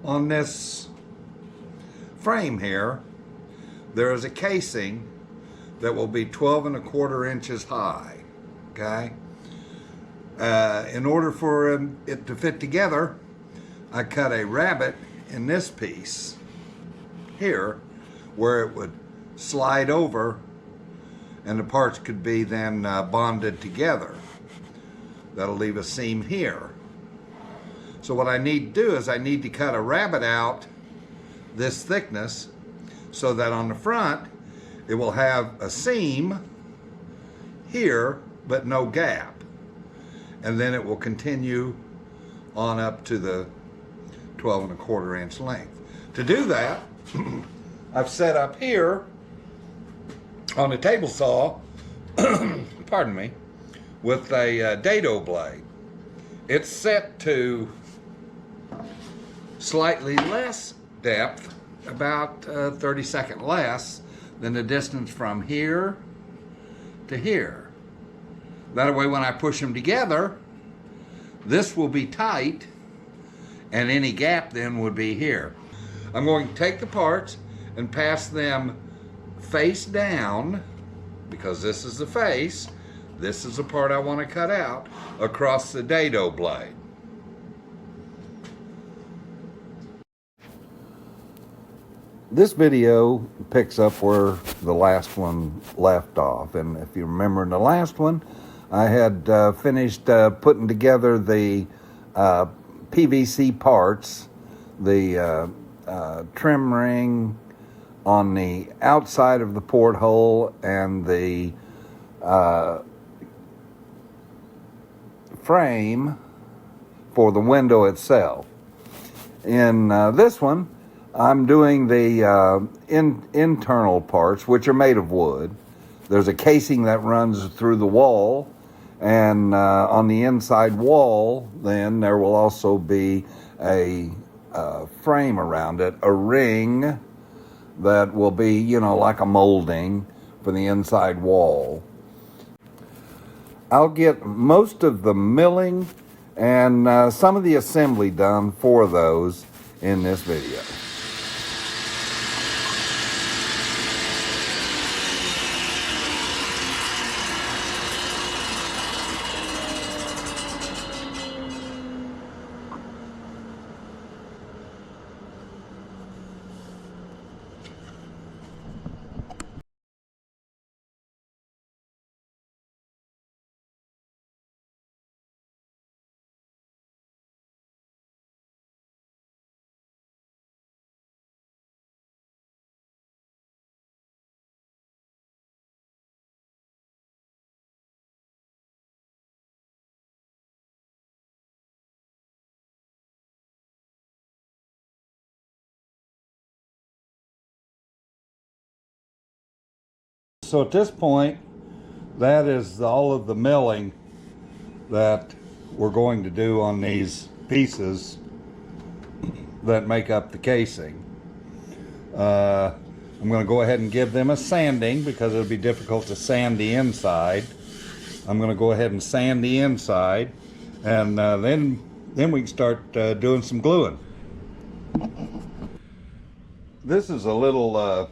On this frame here, there is a casing that will be 12¼ inches high, okay? In order for it to fit together, I cut a rabbet in this piece here where it would slide over and the parts could be then bonded together. That'll leave a seam here. So what I need to do is I need to cut a rabbet out this thickness so that on the front it will have a seam here but no gap, and then it will continue on up to the 12¼ inch length. To do that, I've set up here on the table saw, pardon me, with a dado blade. It's set to slightly less depth, about 32nd less than the distance from here to here. That way when I push them together, this will be tight and any gap then would be here. I'm going to take the parts and pass them face down, because this is the face, this is the part I want to cut out, across the dado blade. This video picks up where the last one left off, and if you remember in the last one, I had finished putting together the PVC parts, the trim ring on the outside of the porthole and the frame for the window itself. In this one, I'm doing the internal parts, which are made of wood. There's a casing that runs through the wall, and on the inside wall, then there will also be a frame around it, a ring that will be, you know, like a molding for the inside wall. I'll get most of the milling and some of the assembly done for those in this video. So at this point, that is all of the milling that we're going to do on these pieces that make up the casing. I'm going to go ahead and give them a sanding because it'll be difficult to sand the inside. I'm going to go ahead and sand the inside, and then we can start doing some gluing. This is a little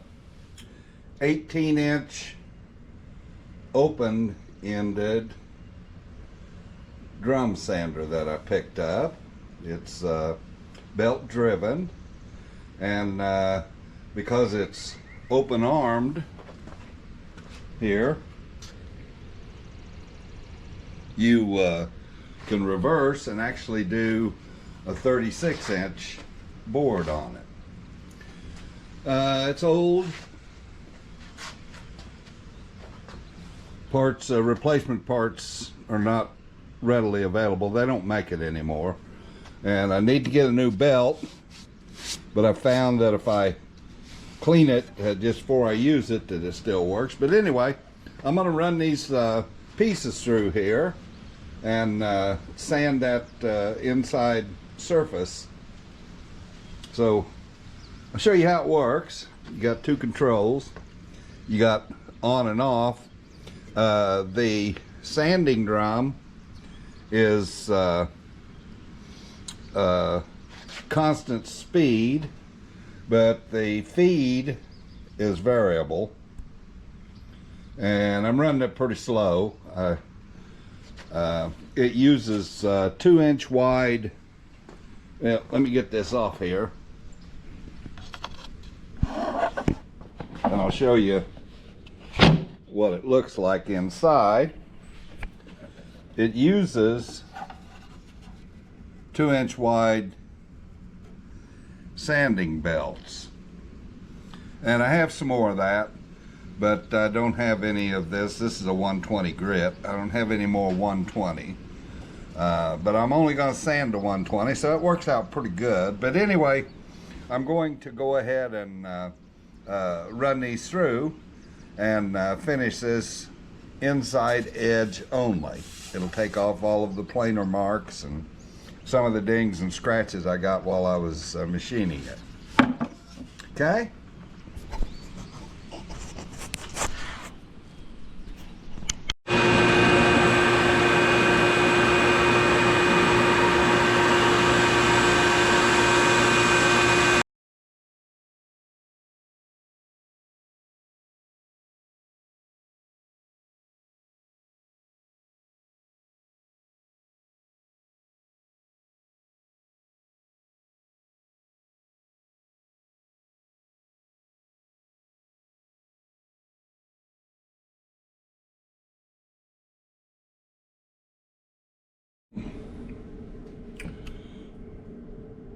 18-inch open-ended drum sander that I picked up. It's belt driven, and because it's open-armed here, you can reverse and actually do a 36-inch board on it. It's old. Parts, replacement parts are not readily available. They don't make it anymore. And I need to get a new belt, but I found that if I clean it just before I use it, that it still works. But anyway, I'm going to run these pieces through here and sand that inside surface. So I'll show you how it works. You got two controls. You got on and off. The sanding drum is constant speed, but the feed is variable, and I'm running it pretty slow. It uses 2-inch wide. Well, let me get this off here, and I'll show you what it looks like inside. It uses 2-inch wide sanding belts, and I have some more of that, but I don't have any of this. This is a 120 grit. I don't have any more 120, but I'm only going to sand to 120, so it works out pretty good. But anyway, I'm going to go ahead and run these through and finish this inside edge only. It'll take off all of the planer marks and some of the dings and scratches I got while I was machining it. Okay?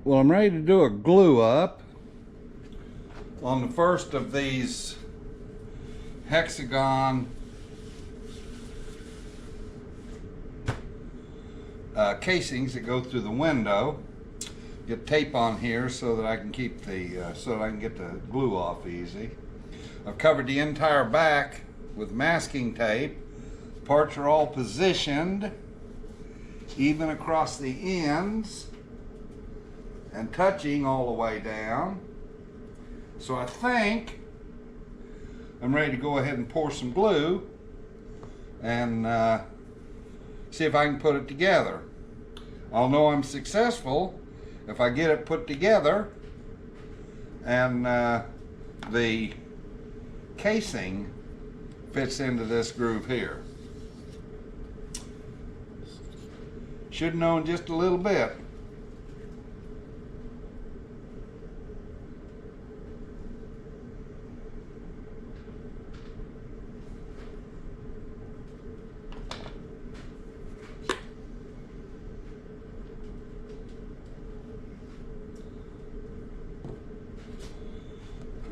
Well, I'm ready to do a glue up on the first of these hexagon casings that go through the window. Get tape on here so that I can keep the so that I can get the glue off easy. I've covered the entire back with masking tape. Parts are all positioned even across the ends and touching all the way down. So I think I'm ready to go ahead and pour some glue and see if I can put it together. I'll know I'm successful if I get it put together and the casing fits into this groove here. Should know in just a little bit.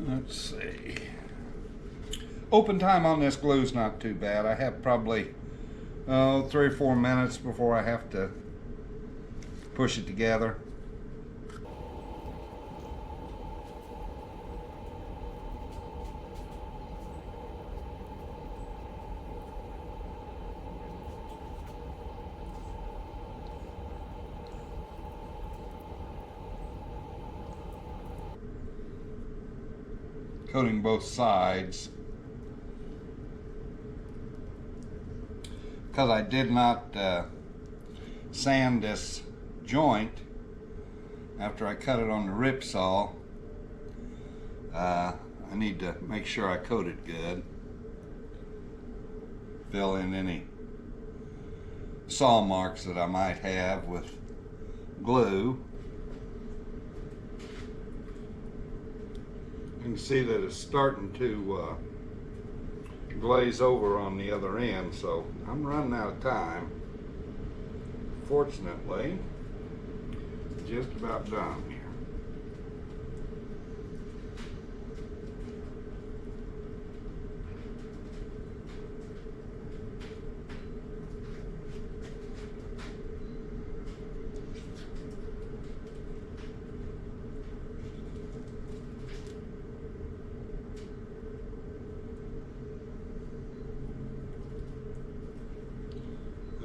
Let's see. Open time on this glue is not too bad. I have probably 3 or 4 minutes before I have to push it together. Coating both sides. Because I did not sand this joint after I cut it on the rip saw, I need to make sure I coat it good. Fill in any saw marks that I might have with glue. You can see that it's starting to glaze over on the other end, so I'm running out of time. Fortunately, just about done here.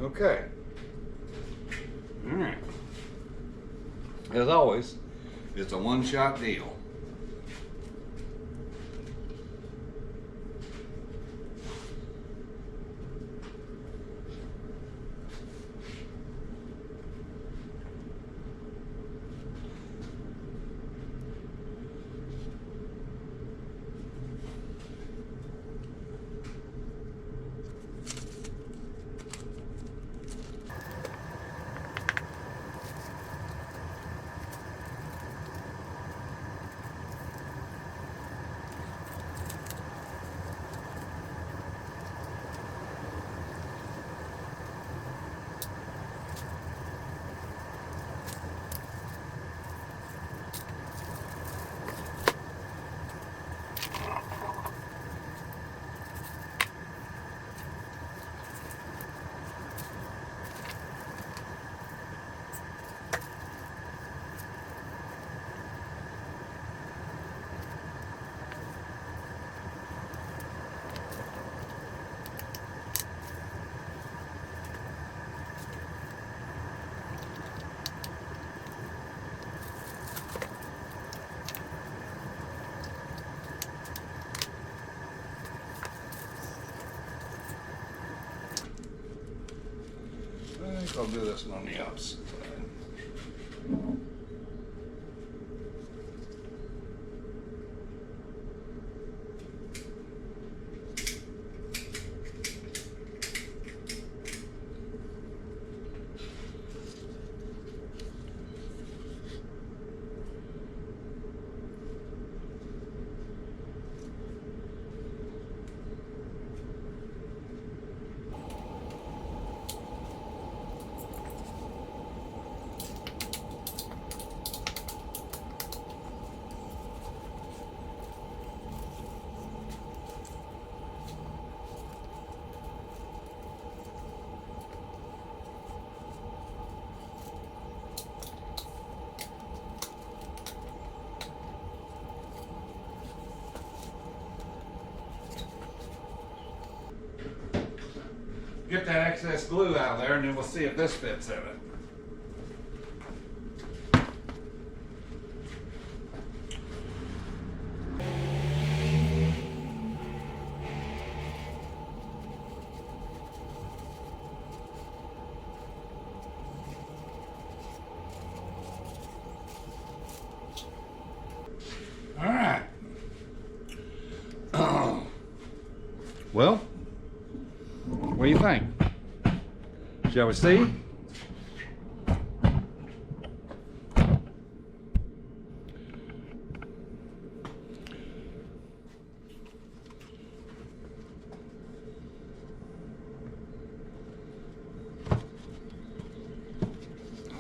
Okay. All right. As always, it's a one-shot deal. I'll do this one on the opposite side. Get that excess glue out of there, and then we'll see if this fits in it. All right. Well, what do you think? Shall we see?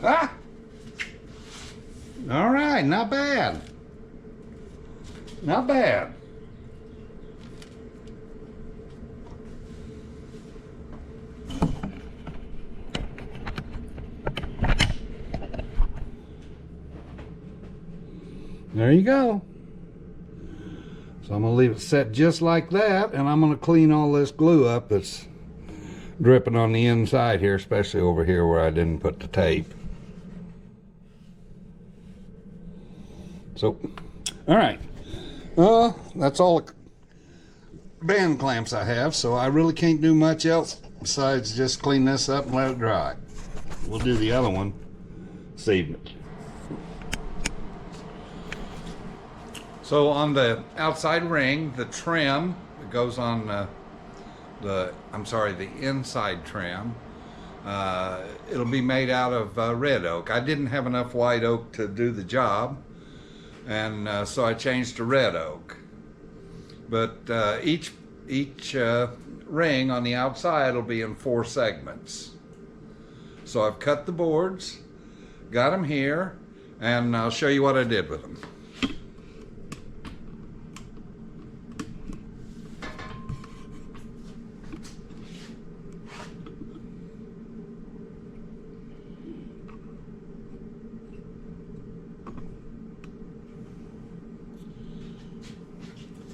Ah! All right, not bad. Not bad. There you go. So I'm going to leave it set just like that, and I'm going to clean all this glue up that's dripping on the inside here, especially over here where I didn't put the tape. So, all right. That's all the band clamps I have, so I really can't do much else besides just clean this up and let it dry. We'll do the other one this evening. So on the outside ring, the trim that goes on the inside trim, it'll be made out of red oak. I didn't have enough white oak to do the job, and so I changed to red oak. But each ring on the outside will be in 4 segments. So I've cut the boards, got them here, and I'll show you what I did with them.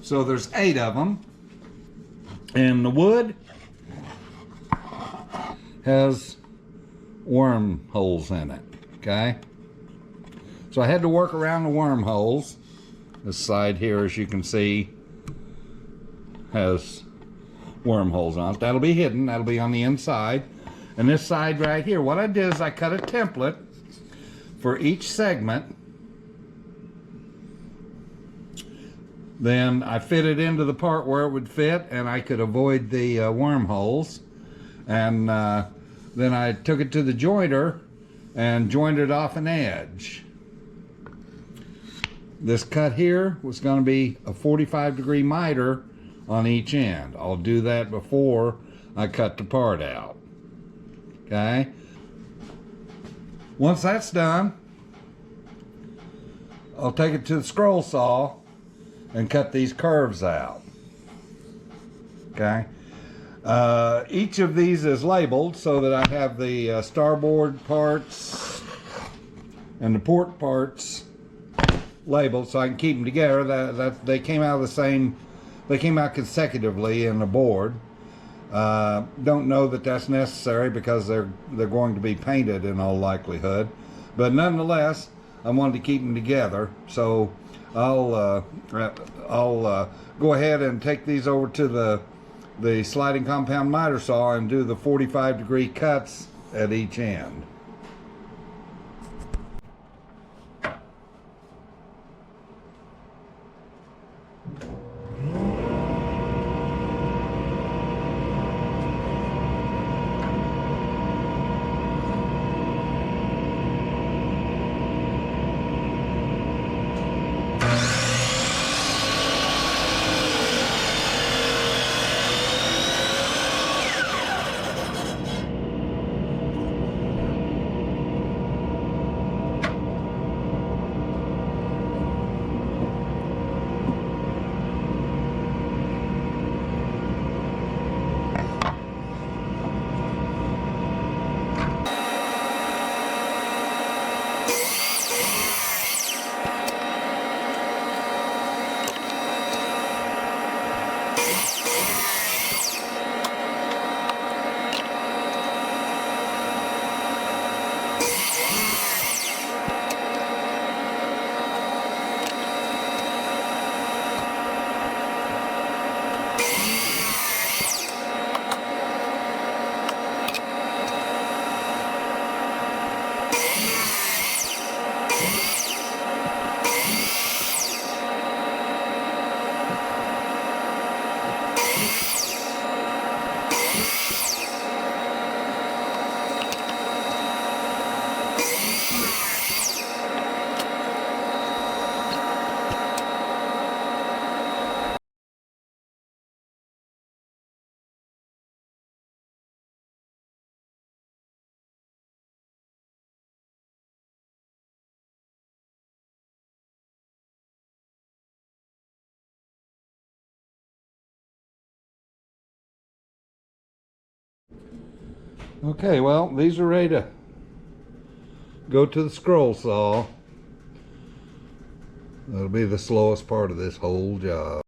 So there's 8 of them, and the wood has wormholes in it, okay? So I had to work around the wormholes. This side here, as you can see, has wormholes on it. That'll be hidden, that'll be on the inside. And this side right here, what I did is I cut a template for each segment. Then I fit it into the part where it would fit, and I could avoid the wormholes. And then I took it to the jointer and jointed off an edge. This cut here was going to be a 45-degree miter on each end. I'll do that before I cut the part out. Okay? Once that's done, I'll take it to the scroll saw and cut these curves out. Okay? Each of these is labeled so that I have the starboard parts and the port parts labeled so I can keep them together. They came out of the same, they came out consecutively in the board. Don't know that that's necessary because they're going to be painted in all likelihood, but nonetheless I wanted to keep them together, so I'll go ahead and take these over to the sliding compound miter saw and do the 45-degree cuts at each end. Okay, well, these are ready to go to the scroll saw. That'll be the slowest part of this whole job.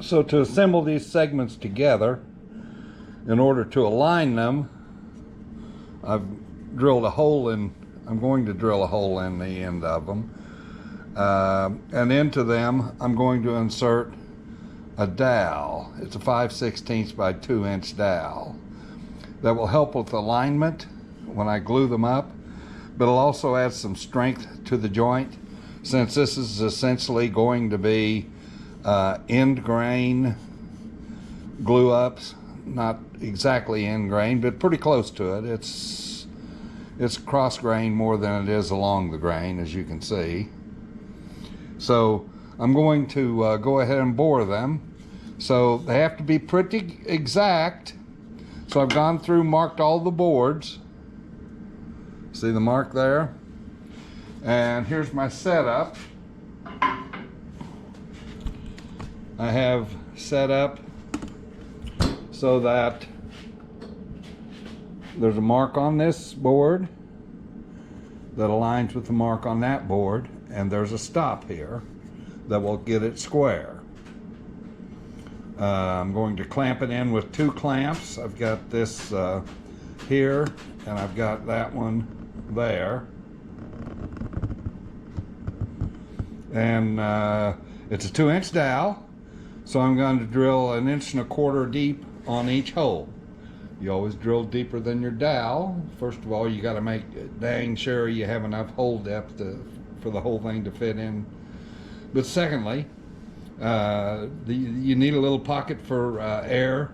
So to assemble these segments together, in order to align them, I've drilled a hole in, I'm going to drill a hole in the end of them. And into them, I'm going to insert a dowel. It's a 5/16 by 2 inch dowel. That will help with alignment when I glue them up, but it'll also add some strength to the joint, since this is essentially going to be end grain glue ups. Not exactly end grain, but pretty close to it. It's cross grain more than it is along the grain, as you can see. So I'm going to go ahead and bore them. So they have to be pretty exact. So I've gone through, marked all the boards. See the mark there? And here's my setup. I have set up so that there's a mark on this board that aligns with the mark on that board, and there's a stop here that will get it square. I'm going to clamp it in with 2 clamps. I've got this here, and I've got that one there. And it's a 2 inch dowel, so I'm going to drill 1 1/4 inch deep on each hole. You always drill deeper than your dowel. First of all, you got to make dang sure you have enough hole depth for the whole thing to fit in. But secondly, you need a little pocket for air,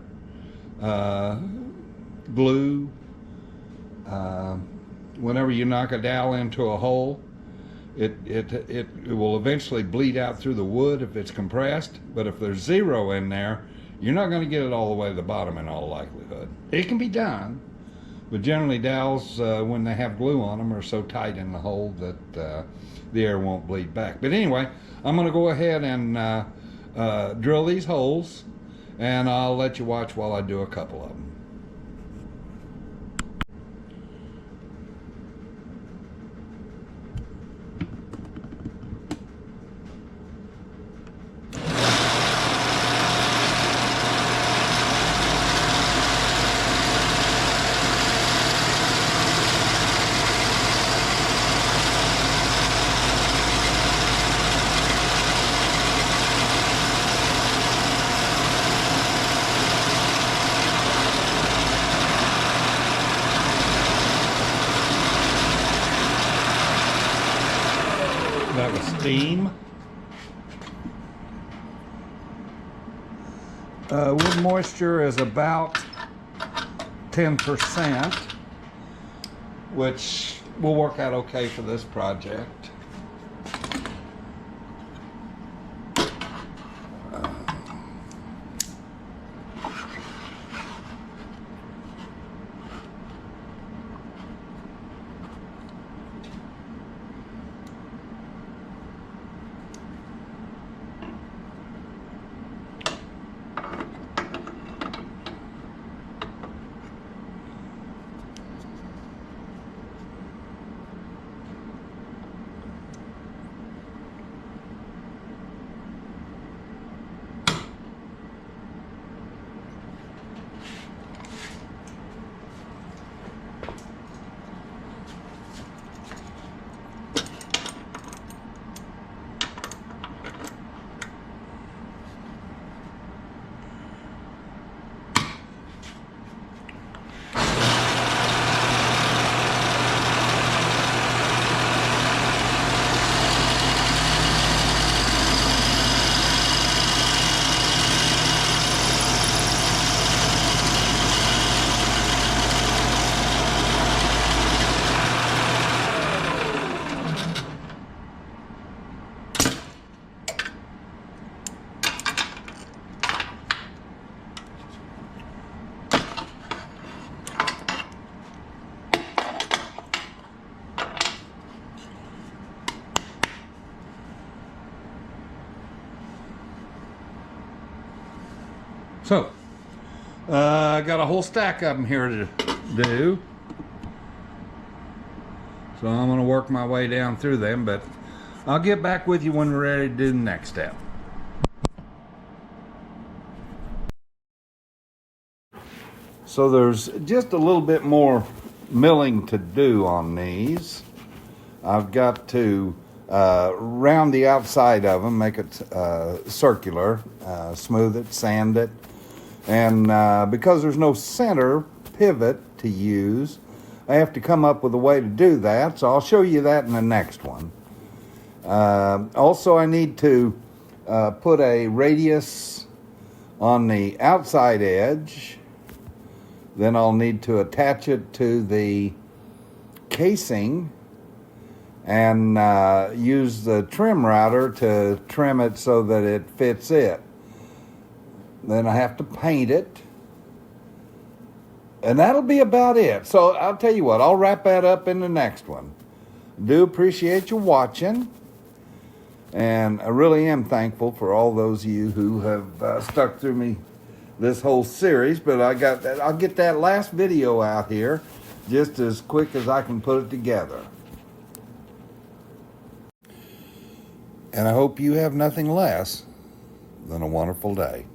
glue. Whenever you knock a dowel into a hole, it will eventually bleed out through the wood if it's compressed. But if there's zero in there, you're not going to get it all the way to the bottom in all likelihood. It can be done, but generally dowels, when they have glue on them, are so tight in the hole that the air won't bleed back. But anyway, I'm going to go ahead and drill these holes, and I'll let you watch while I do a couple of them. That was steam. Wood moisture is about 10%, which will work out okay for this project. So, I got a whole stack of them here to do. So I'm going to work my way down through them, but I'll get back with you when we're ready to do the next step. So there's just a little bit more milling to do on these. I've got to round the outside of them, make it circular, smooth it, sand it. And because there's no center pivot to use, I have to come up with a way to do that. So I'll show you that in the next one. Also, I need to put a radius on the outside edge. Then I'll need to attach it to the casing and use the trim router to trim it so that it fits it. Then I have to paint it. And that'll be about it. So I'll tell you what, I'll wrap that up in the next one. Do appreciate you watching. And I really am thankful for all those of you who have stuck through me this whole series. But I'll get that last video out here just as quick as I can put it together. And I hope you have nothing less than a wonderful day.